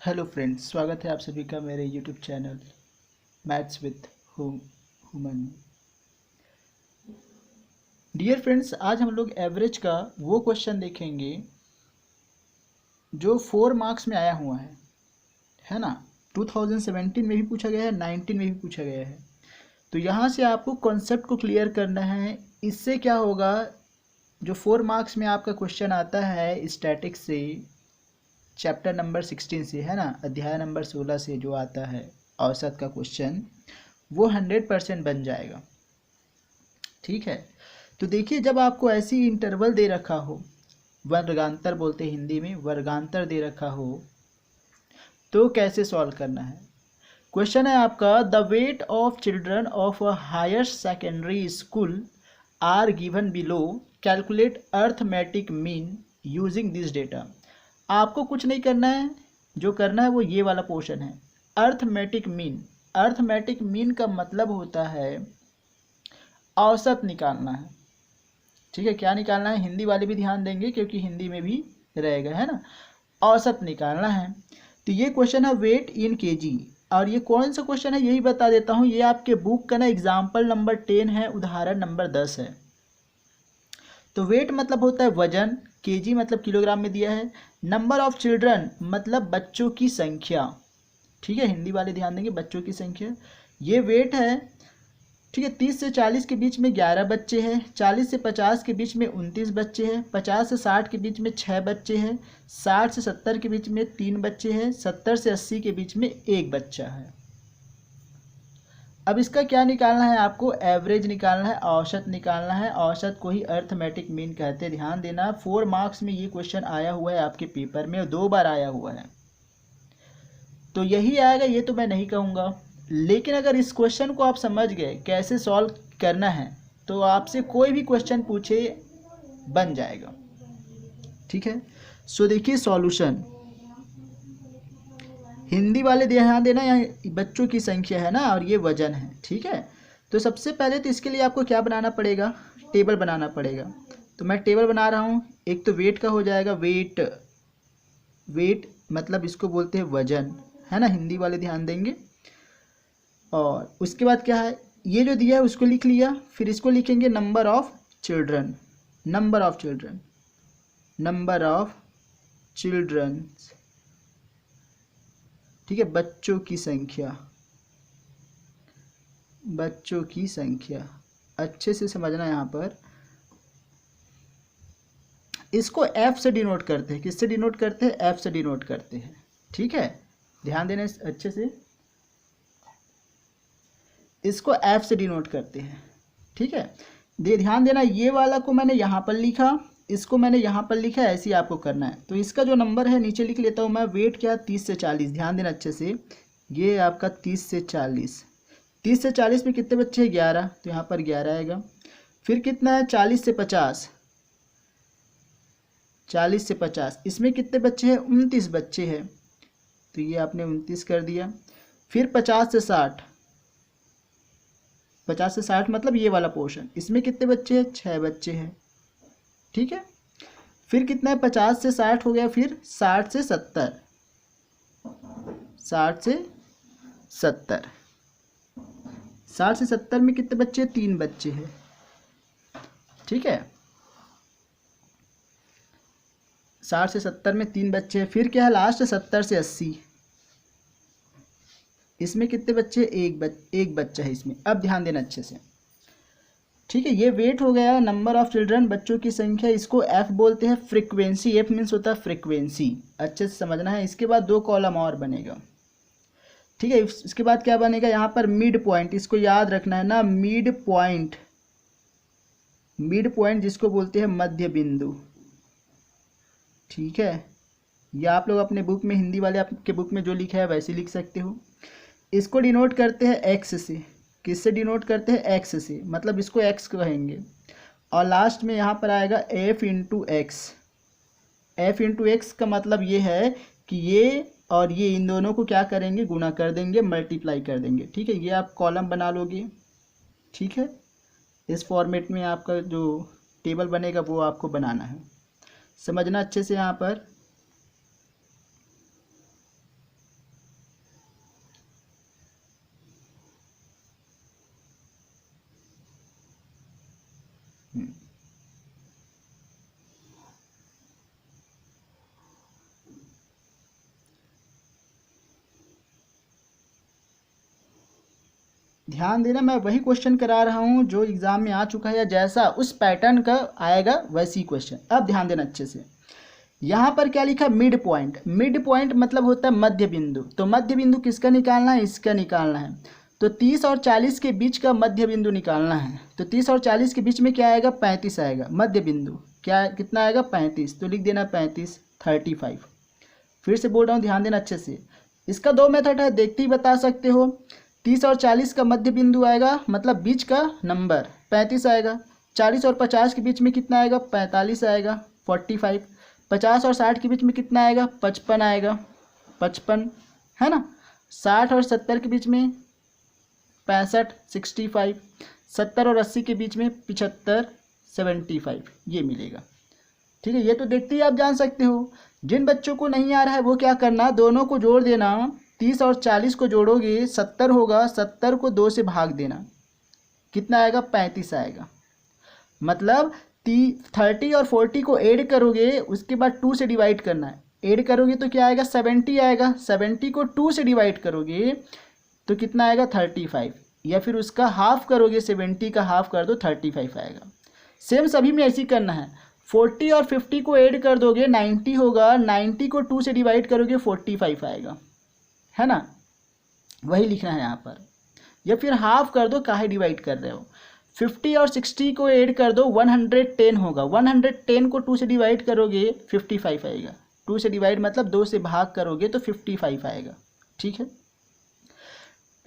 Hello friends, स्वागत है आप सभी का मेरे यूट्यूब चैनल मैथ्स विद हुमन। डियर फ्रेंड्स, आज हम लोग एवरेज का वो क्वेश्चन देखेंगे जो 4 मार्क्स में आया हुआ है ना। 2017 में भी पूछा गया है, 19 में भी पूछा गया है। तो यहाँ से आपको कॉन्सेप्ट को क्लियर करना है। इससे क्या होगा, जो 4 मार्क्स में आपका क्वेश्चन आता है स्टैटिक्स से, चैप्टर नंबर 16 से, है ना, अध्याय नंबर 16 से जो आता है औसत का क्वेश्चन, वो 100% बन जाएगा। ठीक है। तो देखिए, जब आपको ऐसी इंटरवल दे रखा हो, वर्गांतर बोलते हैं हिंदी में, वर्गांतर दे रखा हो, तो कैसे सॉल्व करना है। क्वेश्चन है आपका, the weight of children of a higher secondary school are given below, calculate arithmetic mean using this data. आपको कुछ नहीं करना है, जो करना है वो ये वाला पोर्शन है, अर्थमेटिक मीन। अर्थमेटिक मीन का मतलब होता है औसत निकालना है। ठीक है, क्या निकालना है, हिंदी वाले भी ध्यान देंगे क्योंकि हिंदी में भी रहेगा, है ना। औसत निकालना है। तो ये क्वेश्चन है वेट इन केजी, और ये कौन सा क्वेश्चन है यही बता देता हूँ। ये आपके बुक का ना एग्जाम्पल नंबर 10 है, उदाहरण नंबर 10 है। तो वेट मतलब होता है वजन, केजी मतलब किलोग्राम में दिया है, नंबर ऑफ चिल्ड्रन मतलब बच्चों की संख्या। ठीक है, हिंदी वाले ध्यान देंगे, बच्चों की संख्या। ये वेट है। ठीक है, 30 से 40 के बीच में 11 बच्चे हैं, 40 से 50 के बीच में 29 बच्चे हैं, 50 से 60 के बीच में 6 बच्चे हैं, 60 से 70 के बीच में 3 बच्चे हैं, 70 से 80 के बीच में 1 बच्चा है। अब इसका क्या निकालना है, आपको एवरेज निकालना है, औसत निकालना है। औसत को ही अर्थमेटिक मीन कहते हैं। ध्यान देना, 4 मार्क्स में ये क्वेश्चन आया हुआ है आपके पेपर में, 2 बार आया हुआ है। तो यही आएगा ये तो मैं नहीं कहूँगा, लेकिन अगर इस क्वेश्चन को आप समझ गए कैसे सॉल्व करना है, तो आपसे कोई भी क्वेश्चन पूछे बन जाएगा। ठीक है, सो देखिए सॉल्यूशन। हिंदी वाले ध्यान देना, यहाँ बच्चों की संख्या है ना, और ये वजन है। ठीक है, तो सबसे पहले तो इसके लिए आपको क्या बनाना पड़ेगा, टेबल बनाना पड़ेगा। तो मैं टेबल बना रहा हूँ। एक तो वेट का हो जाएगा, वेट, वेट मतलब इसको बोलते हैं वजन, है ना, हिंदी वाले ध्यान देंगे। और उसके बाद क्या है, ये जो दिया है उसको लिख लिया, फिर इसको लिखेंगे number of children, number of children, number of children. ठीक है, बच्चों की संख्या, बच्चों की संख्या अच्छे से समझना। यहाँ पर इसको एफ से डिनोट करते हैं। किससे डिनोट करते हैं, एफ से डिनोट करते हैं। ठीक है, ध्यान देना अच्छे से, इसको एफ से डिनोट करते हैं। ठीक है, ध्यान देना, ये वाला को मैंने यहाँ पर लिखा, इसको मैंने यहाँ पर लिखा, ऐसे ही आपको करना है। तो इसका जो नंबर है नीचे लिख लेता हूँ मैं। वेट क्या, 30 से 40, ध्यान देना अच्छे से, ये आपका 30 से 40। 30 से 40 में कितने बच्चे हैं, 11, तो यहाँ पर 11 आएगा। फिर कितना है, 40 से 50, 40 से 50, इसमें कितने बच्चे हैं, 29 बच्चे हैं, तो ये आपने 29 कर दिया। फिर 50 से 60, 50 से 60 मतलब ये वाला पोर्शन, इसमें कितने बच्चे हैं, 6 बच्चे हैं। ठीक है, फिर कितना है, 50 से 60 हो गया, फिर 60 से 70, 60 से 70, 60 से 70 में कितने बच्चे हैं, 3 बच्चे हैं। ठीक है, 60 से 70 में 3 बच्चे हैं। फिर क्या है लास्ट, 70 से 80, इसमें कितने बच्चे, एक बच्चा है इसमें। अब ध्यान देना अच्छे से। ठीक है, ये वेट हो गया, नंबर ऑफ चिल्ड्रन बच्चों की संख्या, इसको एफ बोलते हैं। फ्रीक्वेंसी, एफ मीन्स होता है फ्रीक्वेंसी, अच्छे से समझना है। इसके बाद 2 कॉलम और बनेगा। ठीक है, इसके बाद क्या बनेगा, यहाँ पर मिड पॉइंट, इसको याद रखना है ना, मिड पॉइंट, मिड पॉइंट जिसको बोलते हैं मध्य बिंदु। ठीक है, या आप लोग अपने बुक में, हिंदी वाले आपके बुक में जो लिखा है वैसे लिख सकते हो। इसको डिनोट करते हैं एक्स से। किससे डिनोट करते हैं, एक्स से, मतलब इसको एक्स कहेंगे। और लास्ट में यहाँ पर आएगा F into x. F into x का मतलब ये है कि ये और ये, इन दोनों को क्या करेंगे, गुना कर देंगे, मल्टीप्लाई कर देंगे। ठीक है, ये आप कॉलम बना लोगे। ठीक है, इस फॉर्मेट में आपका जो टेबल बनेगा वो आपको बनाना है, समझना अच्छे से। यहाँ पर ध्यान देना, मैं वही क्वेश्चन करा रहा हूँ जो एग्जाम में आ चुका है, या जैसा उस पैटर्न का आएगा वैसी क्वेश्चन। अब ध्यान देना अच्छे से। यहाँ पर क्या लिखा, मिड पॉइंट। मिड पॉइंट मतलब होता है मध्य बिंदु। तो मध्य बिंदु किसका निकालना है, इसका निकालना है। तो 30 और 40 के बीच का मध्य बिंदु निकालना है। तो 30 और 40 के बीच में क्या आएगा, 35 आएगा। मध्य बिंदु क्या कितना आएगा, 35। तो लिख देना 35, 35। फिर से बोल रहा हूँ, ध्यान देना अच्छे से। इसका दो मेथड है, देखते ही बता सकते हो। 30 और 40 का मध्य बिंदु आएगा, मतलब बीच का नंबर 35 आएगा। 40 और 50 के बीच में कितना आएगा, 45 आएगा, 45। 50 और 60 के बीच में कितना आएगा, 55 आएगा, 55, है ना। 60 और 70 के बीच में 65, 65। 70 और 80 के बीच में 75, 75, ये मिलेगा। ठीक है, ये तो देखते ही आप जान सकते हो। जिन बच्चों को नहीं आ रहा है वो क्या करना, दोनों को जोड़ देना। 30 और 40 को जोड़ोगे 70 होगा, 70 को 2 से भाग देना, कितना आएगा, 35 आएगा। मतलब 30 और 40 को ऐड करोगे, उसके बाद 2 से डिवाइड करना है। ऐड करोगे तो क्या आएगा, 70 आएगा। 70 को 2 से डिवाइड करोगे तो कितना आएगा, 35। या फिर उसका हाफ करोगे, 70 का हाफ कर दो, 35 आएगा। सेम सभी में ऐसे ही करना है। 40 और 50 को ऐड कर दोगे 90 होगा। 90 को 2 से डिवाइड करोगे 45 आएगा, है ना। वही लिखना है यहाँ पर। या फिर हाफ कर दो, काहे डिवाइड कर रहे हो। 50 और 60 को ऐड कर दो, 110 होगा। 110 को 2 से डिवाइड करोगे 55 आएगा। 2 से डिवाइड मतलब 2 से भाग करोगे तो 55 आएगा। ठीक है,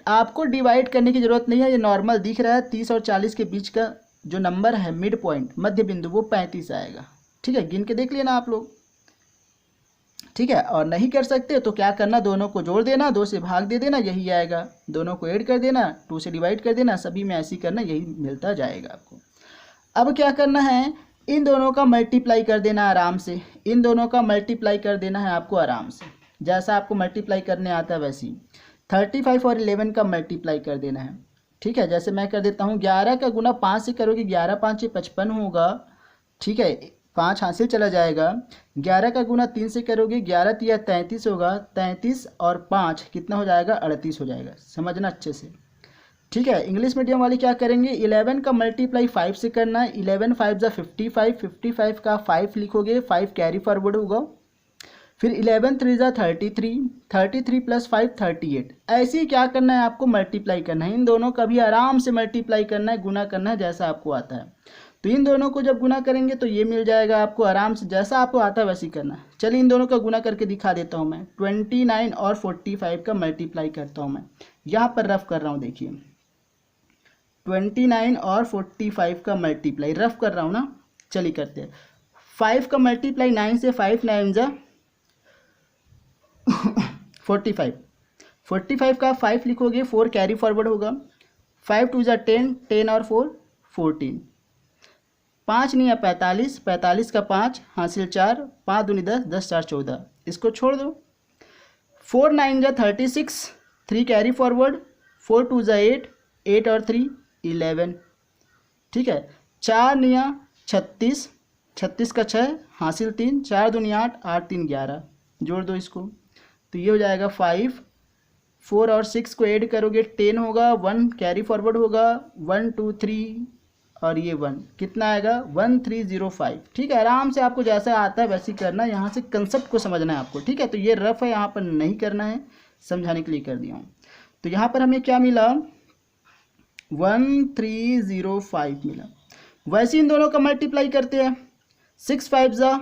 आपको डिवाइड करने की ज़रूरत नहीं है, ये नॉर्मल दिख रहा है। 30 और 40 के बीच का जो नंबर है, मिड पॉइंट, मध्य बिंदु, वो 35 आएगा। ठीक है, गिन के देख लेना आप लोग। ठीक है, और नहीं कर सकते तो क्या करना, दोनों को जोड़ देना, 2 से भाग दे देना, यही आएगा। दोनों को ऐड कर देना, 2 से डिवाइड कर देना, सभी में ऐसे ही करना, यही मिलता जाएगा आपको। अब क्या करना है, इन दोनों का मल्टीप्लाई कर देना आराम से। इन दोनों का मल्टीप्लाई कर देना है आपको आराम से, जैसा आपको मल्टीप्लाई करने आता है वैसे ही। 35 और 11 का मल्टीप्लाई कर देना है। ठीक है, जैसे मैं कर देता हूँ। 11 का गुना 5 से करोगे, 11 5 55 होगा। ठीक है, 5 हासिल चला जाएगा। 11 का गुना 3 से करोगे, 11 3 33 होगा। 33 और 5 कितना हो जाएगा, 38 हो जाएगा। समझना अच्छे से। ठीक है, इंग्लिश मीडियम वाले क्या करेंगे, 11 का मल्टीप्लाई 5 से करना है। 11 5 जा 55, 55 का 5 लिखोगे, 5 कैरी फॉरवर्ड होगा। फिर 11 3 जा 33, 33 प्लस 5 38। ऐसे ही क्या करना है, आपको मल्टीप्लाई करना है। इन दोनों का भी आराम से मल्टीप्लाई करना है, गुना करना है, जैसा आपको आता है। तो इन दोनों को जब गुना करेंगे तो ये मिल जाएगा आपको आराम से, जैसा आपको आता है वैसे ही करना है। चलिए इन दोनों का गुना करके दिखा देता हूँ मैं। 29 और 45 का मल्टीप्लाई करता हूँ मैं, यहाँ पर रफ कर रहा हूँ। देखिए 29 और 45 का मल्टीप्लाई रफ कर रहा हूँ ना। चलिए करते हैं। 5 का मल्टीप्लाई 9 से, 5 9 जा 45। 45 का 5 लिखोगे, 4 कैरी फॉरवर्ड होगा। 5 2 जा 10, 10 और 4 14। 5 नहीं है 45, 45 का 5 हासिल 4, 5 दूनी 10, 10 4 14। इसको छोड़ दो। 4 9 जा 36, 3 कैरी फॉरवर्ड। 4 2 जा 8, 8 और 3 11। ठीक है, 4 निया 36, 36 का 6 हासिल 3, 4 दूनी 8, 8 3 11। जोड़ दो इसको, तो ये हो जाएगा 5। 4 और 6 को ऐड करोगे 10 होगा। 1 कैरी फॉरवर्ड होगा, 1 2 3 और ये 1, कितना आएगा 1305। ठीक है, आराम से आपको जैसा आता है वैसे ही करना है। यहाँ से कंसेप्ट को समझना है आपको। ठीक है, तो ये रफ है, यहाँ पर नहीं करना है, समझाने के लिए कर दिया हूँ। तो यहाँ पर हमें क्या मिला, 1305 मिला। वैसे इन दोनों का मल्टीप्लाई करते हैं। 6 5 जा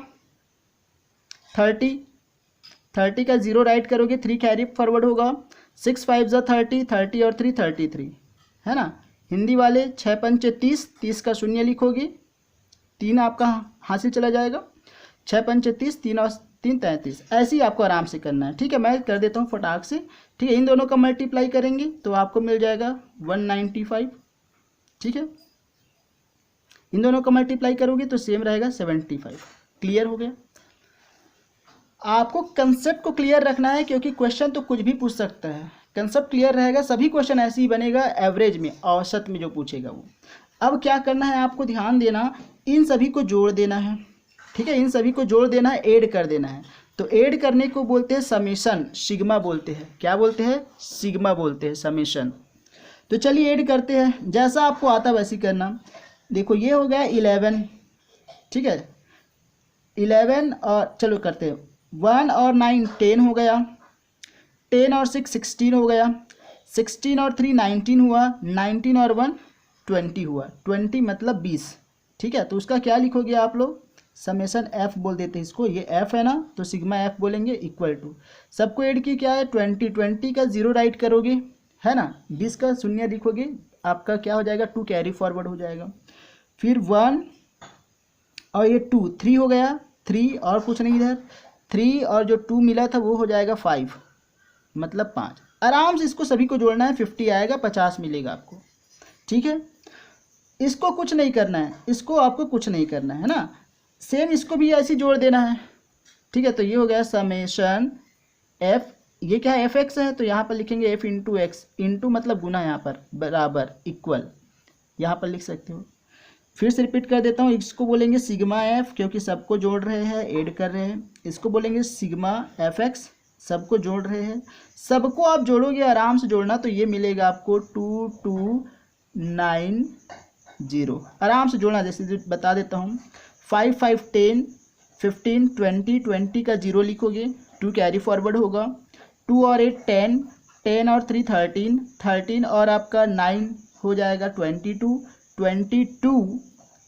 30, 30 का 0 राइट करोगे, 3 कैरी फॉरवर्ड होगा। 6 5 जा 30, 30 और 3 33, है ना। हिंदी वाले 6 5 30, 30 का 0 लिखोगे, 3 आपका हासिल चला जाएगा। 6 5 30, 3 और 3 33। ऐसे ही आपको आराम से करना है। ठीक है, मैं कर देता हूँ फटाक से। ठीक है, इन दोनों का मल्टीप्लाई करेंगे तो आपको मिल जाएगा 195। ठीक है, इन दोनों का मल्टीप्लाई करोगे तो सेम रहेगा 75। क्लियर हो गया। आपको कंसेप्ट को क्लियर रखना है, क्योंकि क्वेश्चन तो कुछ भी पूछ सकता है। कंसेप्ट क्लियर रहेगा, सभी क्वेश्चन ऐसे ही बनेगा। एवरेज में, औसत में जो पूछेगा वो। अब क्या करना है आपको, ध्यान देना, इन सभी को जोड़ देना है, ठीक है, इन सभी को जोड़ देना है, ऐड कर देना है। तो ऐड करने को बोलते हैं समेशन, सिग्मा बोलते हैं। क्या बोलते हैं? सिग्मा बोलते हैं, समेशन। तो चलिए ऐड करते हैं, जैसा आपको आता वैसे ही करना। देखो ये हो गया 11, ठीक है, 11 और चलो करते हैं, 1 और 9 10 हो गया, 10 और 6 16 हो गया, 16 और 3 19 हुआ, 19 और 1 20 हुआ, 20 मतलब 20, ठीक है। तो उसका क्या लिखोगे आप लोग? समेशन एफ बोल देते हैं इसको, ये एफ है ना, तो सिग्मा एफ बोलेंगे इक्वल टू, सबको ऐड की क्या है 20, 20 का 0 राइट करोगे, है ना, 20 का शून्य लिखोगे, आपका क्या हो जाएगा 2 कैरी फॉरवर्ड हो जाएगा। फिर 1 और ये 2 3 हो गया, 3 और कुछ नहीं इधर, 3 और जो 2 मिला था वो हो जाएगा 5, मतलब 5। आराम से इसको सभी को जोड़ना है, 50 आएगा, 50 मिलेगा आपको, ठीक है। इसको कुछ नहीं करना है, इसको आपको कुछ नहीं करना है ना, सेम इसको भी ऐसे जोड़ देना है, ठीक है। तो ये हो गया समेशन एफ, ये क्या है एफ एक्स है, तो यहाँ पर लिखेंगे एफ इंटू एक्स, इंटू मतलब गुना, यहाँ पर बराबर इक्वल, यहाँ पर लिख सकते हो। फिर से रिपीट कर देता हूँ, इसको बोलेंगे सिग्मा एफ क्योंकि सबको जोड़ रहे हैं, ऐड कर रहे हैं। इसको बोलेंगे सिग्मा एफ एक्स, सबको जोड़ रहे हैं। सबको आप जोड़ोगे, आराम से जोड़ना, तो ये मिलेगा आपको 2290, आराम से जोड़ना, जैसे बता देता हूँ, 5 5 10 15 20, 20 का 0 लिखोगे, 2 कैरी फॉरवर्ड होगा, 2 और 8 10, 10 और 3 13, 13 और आपका 9 हो जाएगा 22, 22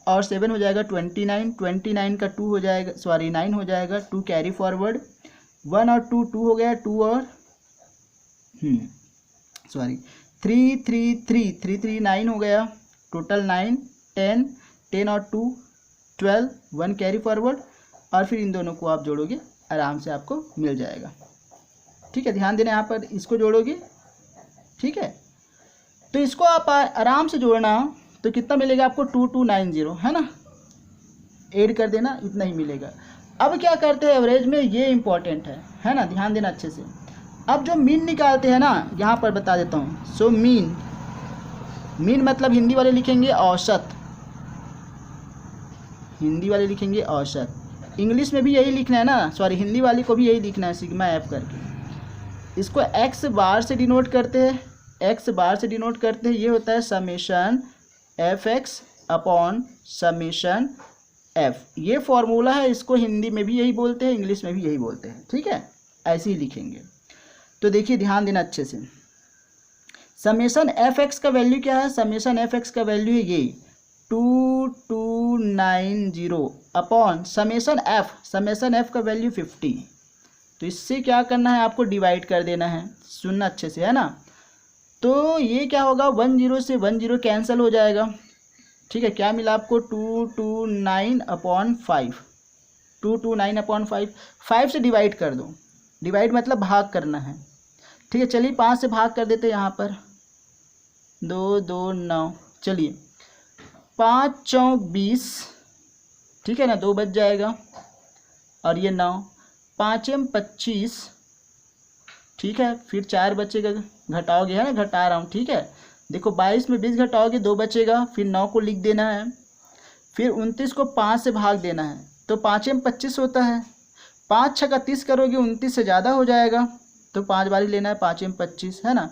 और 7 हो जाएगा 29, 29 का 2 हो जाएगा, सॉरी 9 हो जाएगा, 2 कैरी फॉरवर्ड, 1 और 2 2 हो गया, 2 और सॉरी 3 3 3 3 3 9 हो गया, टोटल 9, 10 10 और 2 12, 1 कैरी फॉरवर्ड, और फिर इन दोनों को आप जोड़ोगे, आराम से आपको मिल जाएगा, ठीक है। ध्यान देना, यहाँ पर इसको जोड़ोगे, ठीक है। तो इसको आप आराम से जोड़ना, तो कितना मिलेगा आपको 2290, है ना, ऐड कर देना, इतना ही मिलेगा। अब क्या करते हैं एवरेज में, ये इंपॉर्टेंट है ना, ध्यान देना अच्छे से। अब जो मीन निकालते हैं ना, यहाँ पर बता देता हूँ। सो मीन, मीन मतलब हिंदी वाले लिखेंगे औसत, हिंदी वाले लिखेंगे औसत, इंग्लिश में भी यही लिखना है ना, सॉरी हिंदी वाले को भी यही लिखना है, सिग्मा एफ करके। इसको एक्स बार से डिनोट करते हैं, एक्स बार से डिनोट करते हैं, ये होता है summation f x upon summation F, ये फॉर्मूला है, इसको हिंदी में भी यही बोलते हैं, इंग्लिश में भी यही बोलते हैं, ठीक है, ऐसे ही लिखेंगे। तो देखिए ध्यान देना अच्छे से, समेशन एफ एक्स का वैल्यू क्या है, समेशन एफ एक्स का वैल्यू है ये 2290 अपॉन समेशन एफ का वैल्यू 50। तो इससे क्या करना है आपको, डिवाइड कर देना है, सुनना अच्छे से, है ना। तो ये क्या होगा, 10 से 10 कैंसिल हो जाएगा, ठीक है। क्या मिला आपको 229 अपॉन 5, 229 अपॉन 5, 5 से डिवाइड कर दो, डिवाइड मतलब भाग करना है, ठीक है। चलिए 5 से भाग कर देते हैं, यहाँ पर 2 2 9, चलिए 5 चौक 20, ठीक है ना, 2 बच जाएगा, और ये 9, 5 25, ठीक है। फिर 4 बचेगा, घटाओगे, है ना, घटा रहा हूँ, ठीक है। देखो 22 में 20 घटाओगे 2 बचेगा, फिर 9 को लिख देना है, फिर 29 को 5 से भाग देना है, तो 5 25 होता है, 5 6 का 30 करोगे 29 से ज़्यादा हो जाएगा, तो 5 बारी लेना है, 5 25, है ना।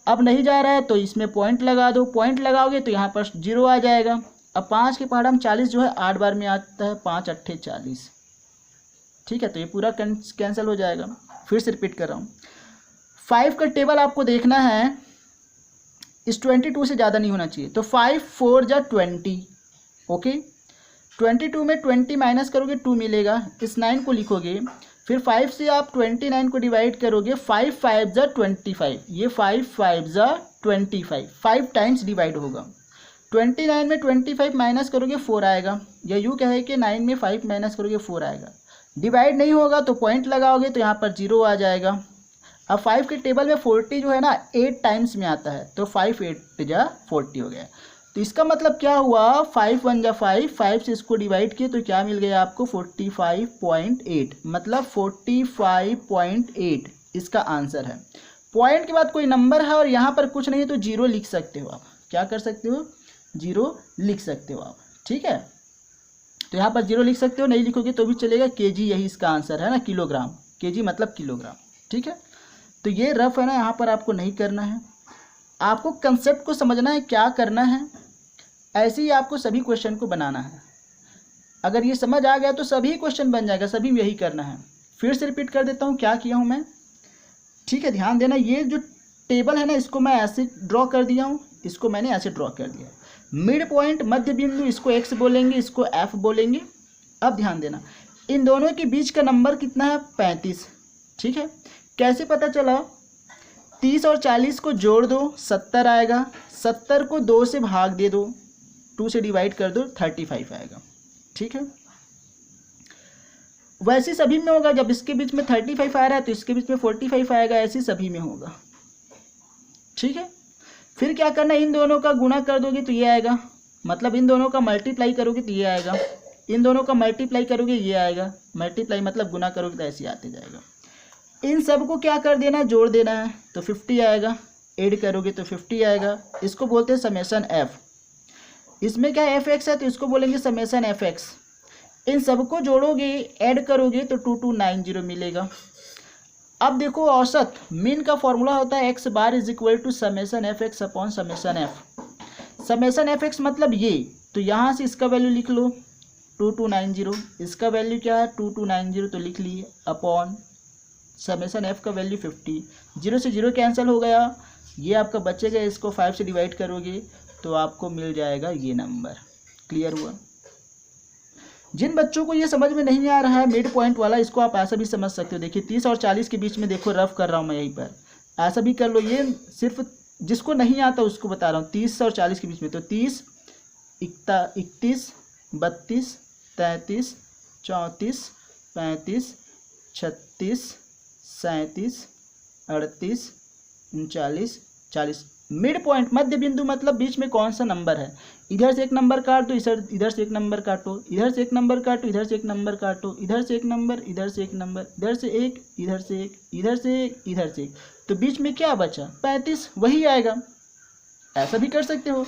अब नहीं जा रहा है तो इसमें पॉइंट लगा दो, पॉइंट लगाओगे तो यहाँ पर 0 आ जाएगा। अब 5 के पहाड़ हम 40 जो है 8 बार में आता है, 5 8 40, ठीक है। तो ये पूरा कैंसिल हो जाएगा। फिर से रिपीट कर रहा हूँ, 5 का टेबल आपको देखना है, इस 22 से ज़्यादा नहीं होना चाहिए, तो 5 4 जा 20, ओके। 22 में 20 माइनस करोगे 2 मिलेगा, इस 9 को लिखोगे, फिर 5 से आप 29 को डिवाइड करोगे, 5 5 जा 25, ये 5 5 जा 25, 5 टाइम्स डिवाइड होगा। 29 में 25 माइनस करोगे 4 आएगा, या यूँ कहे कि 9 में 5 माइनस करोगे 4 आएगा। डिवाइड नहीं होगा तो पॉइंट लगाओगे तो यहाँ पर 0 आ जाएगा। अब 5 के टेबल में 40 जो है ना 8 टाइम्स में आता है, तो 5 8 जा 40 हो गया। तो इसका मतलब क्या हुआ, 5 1 जा 5, 5 से इसको डिवाइड किए तो क्या मिल गया आपको 45.8, मतलब 45.8 इसका आंसर है। पॉइंट के बाद कोई नंबर है और यहाँ पर कुछ नहीं है तो 0 लिख सकते हो आप, क्या कर सकते हो, जीरो लिख सकते हो आप, ठीक है। तो यहाँ पर जीरो लिख सकते हो, नहीं लिखोगे तो भी चलेगा, केजी यही इसका आंसर है ना, किलोग्राम, केजी मतलब किलोग्राम, ठीक है। तो ये रफ है ना, यहाँ पर आपको नहीं करना है, आपको कंसेप्ट को समझना है क्या करना है, ऐसे ही आपको सभी क्वेश्चन को बनाना है। अगर ये समझ आ गया तो सभी क्वेश्चन बन जाएगा, सभी में यही करना है। फिर से रिपीट कर देता हूँ क्या किया हूँ मैं, ठीक है। ध्यान देना, ये जो टेबल है ना, इसको मैं ऐसे ड्रॉ कर दिया हूँ, इसको मैंने ऐसे ड्रॉ कर दिया। मिड पॉइंट, मध्य बिंदु, इसको एक्स बोलेंगे, इसको एफ बोलेंगे। अब ध्यान देना, इन दोनों के बीच का नंबर कितना है, 35, ठीक है। कैसे पता चला, 30 और 40 को जोड़ दो, 70 आएगा, 70 को 2 से भाग दे दो, 2 से डिवाइड कर दो, 35 आएगा, ठीक है। वैसे सभी में होगा, जब इसके बीच में 35 आ रहा है तो इसके बीच में 45 आएगा, ऐसे सभी में होगा, ठीक है। फिर क्या करना, इन दोनों का गुणा कर दोगे तो ये आएगा, मतलब इन दोनों का मल्टीप्लाई करोगे तो ये आएगा, इन दोनों का मल्टीप्लाई करोगे ये आएगा, मल्टीप्लाई मतलब गुना करोगे तो ऐसे आते जाएगा। इन सब को क्या कर देना, जोड़ देना है, तो 50 आएगा, ऐड करोगे तो 50 आएगा। इसको बोलते हैं समेशन एफ। इसमें क्या एफ एक्स है तो इसको बोलेंगे समेशन एफ एक्स। इन सबको जोड़ोगे, ऐड करोगे तो 2290 मिलेगा। अब देखो, औसत मीन का फॉर्मूला होता है x bar is equal to summation f x upon summation f. Summation f x मतलब ये, तो यहाँ से इसका वैल्यू लिख लो 2290, इसका वैल्यू क्या है 2290 तो लिख लिए, अपॉन समेशन एफ का वैल्यू 50, 0 से 0 कैंसिल हो गया, ये आपका बचेगा, इसको 5 से डिवाइड करोगे तो आपको मिल जाएगा ये नंबर। क्लियर हुआ। जिन बच्चों को ये समझ में नहीं आ रहा है मिड पॉइंट वाला, इसको आप ऐसा भी समझ सकते हो। देखिए 30 और 40 के बीच में, देखो रफ कर रहा हूँ मैं यहीं पर, ऐसा भी कर लो। ये सिर्फ जिसको नहीं आता उसको बता रहा हूँ। 30 और 40 के बीच में, तो 30, 31, 32, 33, 34, 35, 36, 37, 38, 39, 40। मिड पॉइंट, मध्य बिंदु मतलब बीच में कौन सा नंबर है। इधर से एक नंबर काट दो, इधर से एक नंबर काटो, इधर से एक नंबर काटो, इधर से एक नंबर काटो, इधर से एक नंबर, इधर से एक नंबर, इधर से एक, इधर से एक, इधर से एक, इधर से एक, तो बीच में क्या बचा 35, वही आएगा। ऐसा भी कर सकते हो।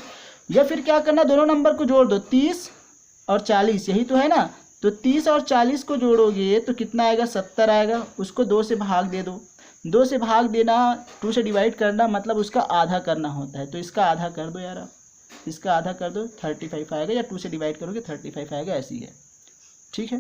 या फिर क्या करना, दोनों नंबर को जोड़ दो, 30 और 40, यही तो है ना। तो 30 और 40 को जोड़ोगे तो कितना आएगा, 70 आएगा। उसको 2 से भाग दे दो, 2 से भाग देना, 2 से डिवाइड करना मतलब उसका आधा करना होता है, तो इसका आधा कर दो यार आप, इसका आधा कर दो, 35 आएगा, या 2 से डिवाइड करोगे 35 आएगा, ऐसी है, ठीक है।